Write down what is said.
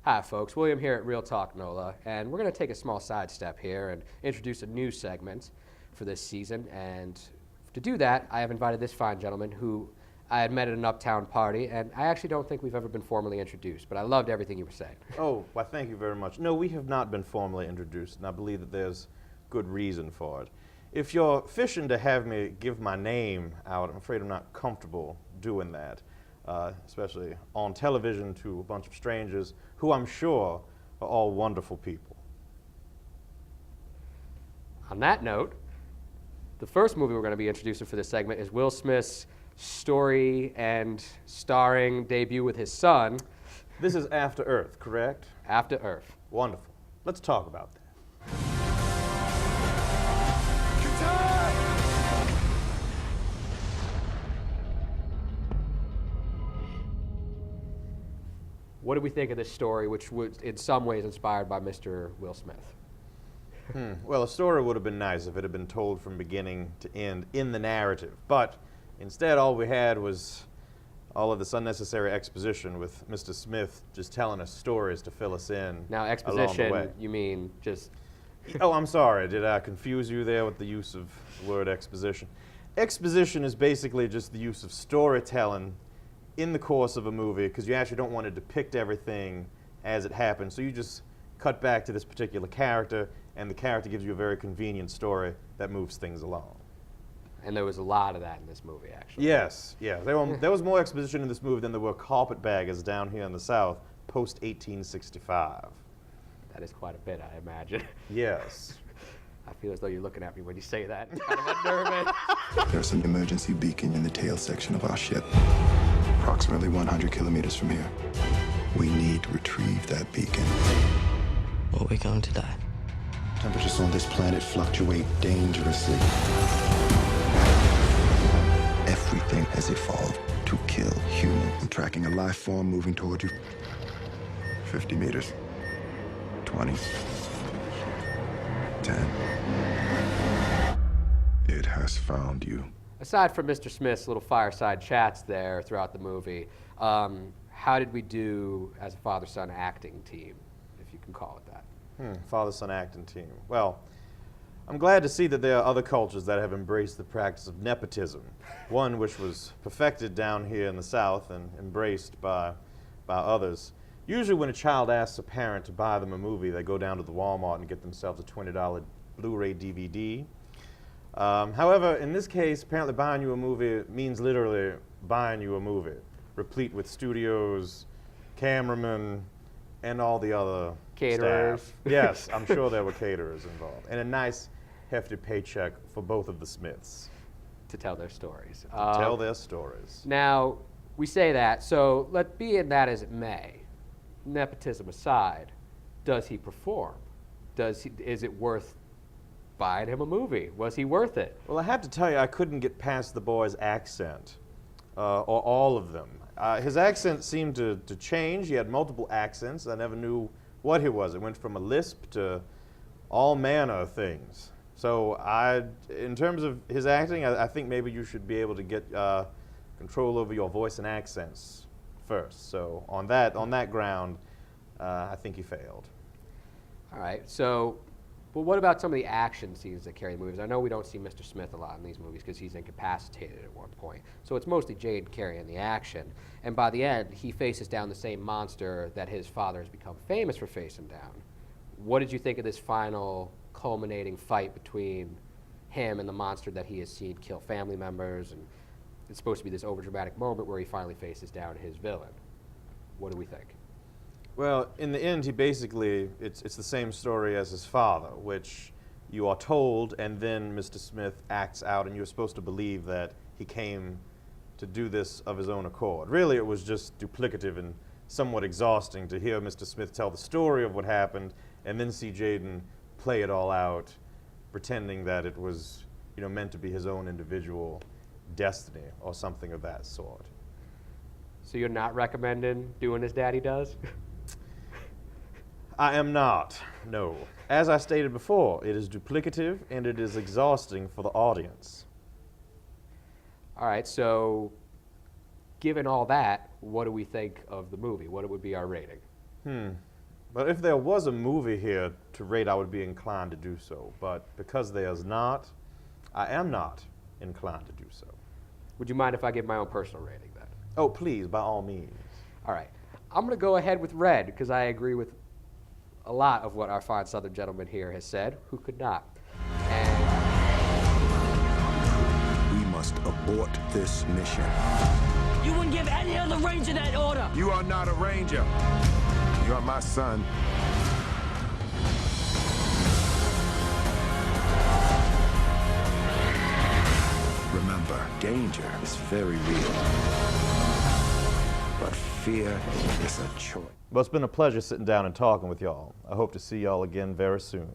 Hi, folks. William here at ReelTalk NOLA, and we're going to take a small sidestep here and introduce a new segment for this season. And to do that, I have invited this fine gentleman who I had met at an uptown party, and I actually don't think we've ever been formally introduced, but I loved everything you were saying. Oh, well, thank you very much. No, we have not been formally introduced, and I believe that there's good reason for it. If you're fishing to have me give my name out, I'm afraid I'm not comfortable doing that, especially on television to a bunch of strangers who I'm sure are all wonderful people. On that note, the first movie we're going to be introducing for this segment is Will Smith's story and starring debut with his son. This is After Earth, correct? After Earth. Wonderful. Let's talk about that. What do we think of this story, which was in some ways inspired by Mr. Will Smith? Well, a story would have been nice if it had been told from beginning to end in the narrative, but instead all we had was all of this unnecessary exposition with Mr. Smith just telling us stories to fill us in. Now, along the way. exposition, you mean just... Oh, I'm sorry. Did I confuse you there with the use of the word exposition? Exposition is basically just the use of storytelling in the course of a movie, because you actually don't want to depict everything as it happens. So you just cut back to this particular character, and the character gives you a very convenient story that moves things along. And there was a lot of that in this movie, actually. Yes, yeah. There was more exposition in this movie than there were carpetbaggers down here in the South post-1865. That is quite a bit, I imagine. Yes. I feel as though you're looking at me when you say that. It's kind of unnerving. There's an emergency beacon in the tail section of our ship, approximately 100 kilometers from here. We need to retrieve that beacon. Or we're going to die. Temperatures on this planet fluctuate dangerously. Everything has evolved to kill humans. I'm tracking a life form moving toward you. 50 meters. 20. 10. It has found you. Aside from Mr. Smith's little fireside chats there throughout the movie, how did we do as a father-son acting team, if you can call it that? Father-son acting team. Well, I'm glad to see that there are other cultures that have embraced the practice of nepotism, one which was perfected down here in the South and embraced by others. Usually when a child asks a parent to buy them a movie, they go down to the Walmart and get themselves a $20 Blu-ray DVD. However, in this case, apparently buying you a movie means literally buying you a movie, replete with studios, cameramen, and all the other Caterers. staff. Yes, I'm sure there were caterers involved. And a nice, hefty paycheck for both of the Smiths. To tell their stories. Tell their stories. Now, we say that, so let be in that as it may. Nepotism aside, does he perform? Is it worth buying him a movie? Was he worth it? Well, I have to tell you, I couldn't get past the boy's accent, or all of them. His accent seemed to change. He had multiple accents. I never knew what he was. It went from a lisp to all manner of things. So in terms of his acting, I think maybe you should be able to get control over your voice and accents first. So on that ground, I think he failed. All right, so, but what about some of the action scenes that carry the movies? I know we don't see Mr. Smith a lot in these movies because he's incapacitated at one point. So it's mostly Jade carrying the action. And by the end, he faces down the same monster that his father has become famous for facing down. What did you think of this final culminating fight between him and the monster that he has seen kill family members? And it's supposed to be this overdramatic moment where he finally faces down his villain. What do we think? Well, in the end, it's the same story as his father, which you are told, and then Mr. Smith acts out, and you're supposed to believe that he came to do this of his own accord. Really, it was just duplicative and somewhat exhausting to hear Mr. Smith tell the story of what happened, and then see Jaden play it all out, pretending that it was, meant to be his own individual destiny or something of that sort. So you're not recommending doing as Daddy does? I am not, no. As I stated before, it is duplicative and it is exhausting for the audience. All right, so given all that, what do we think of the movie? What would be our rating? But if there was a movie here to rate, I would be inclined to do so. But because there's not, I am not inclined to do so. Would you mind if I give my own personal rating then? Oh, please, by all means. All right. I'm going to go ahead with red because I agree with a lot of what our fine Southern gentleman here has said. Who could not? And We must abort this mission. You wouldn't give any other ranger that order. You are not a ranger. You are my son. Remember, danger is very real. But fear is a choice. Well, it's been a pleasure sitting down and talking with y'all. I hope to see y'all again very soon.